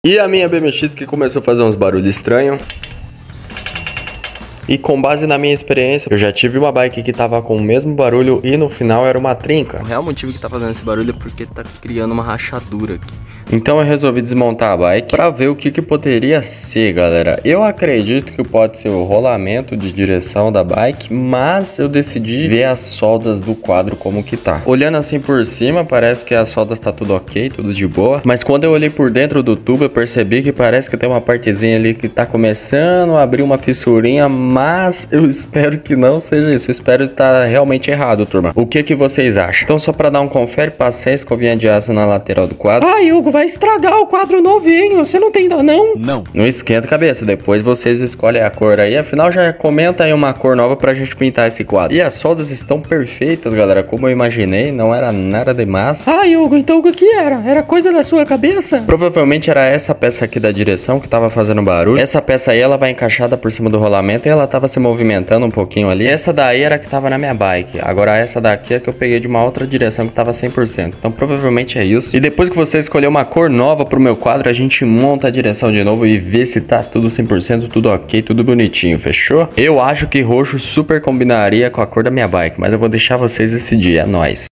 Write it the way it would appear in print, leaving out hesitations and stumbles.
E a minha BMX que começou a fazer uns barulhos estranhos. E com base na minha experiência, eu já tive uma bike que tava com o mesmo barulho e no final era uma trinca. O real motivo que tá fazendo esse barulho é porque tá criando uma rachadura aqui. Então eu resolvi desmontar a bike pra ver o que poderia ser, galera. Eu acredito que pode ser o rolamento de direção da bike, mas eu decidi ver as soldas do quadro como que tá. Olhando assim por cima, parece que as soldas tá tudo ok, tudo de boa. Mas quando eu olhei por dentro do tubo, eu percebi que parece que tem uma partezinha ali que tá começando a abrir uma fissurinha, mas eu espero que não seja isso. Eu espero estar realmente errado, turma. O que vocês acham? Então só pra dar um confere, passei a escovinha de aço na lateral do quadro. Ai, Hugo, vai estragar o quadro novinho, você não tem dó não? Não esquenta a cabeça, depois vocês escolhem a cor aí. Afinal, já comenta aí uma cor nova pra gente pintar esse quadro. E as soldas estão perfeitas, galera, como eu imaginei, não era nada demais. Ai, Hugo, então o que era? Era coisa da sua cabeça? Provavelmente era essa peça aqui da direção que tava fazendo barulho. Essa peça aí, ela vai encaixada por cima do rolamento e ela tava se movimentando um pouquinho ali. Essa daí era que tava na minha bike. Agora essa daqui é que eu peguei de uma outra direção que tava 100%. Então provavelmente é isso. E depois que você escolher uma cor nova pro meu quadro, a gente monta a direção de novo e vê se tá tudo 100%, tudo ok, tudo bonitinho, fechou? Eu acho que roxo super combinaria com a cor da minha bike, mas eu vou deixar vocês decidir, é nóis.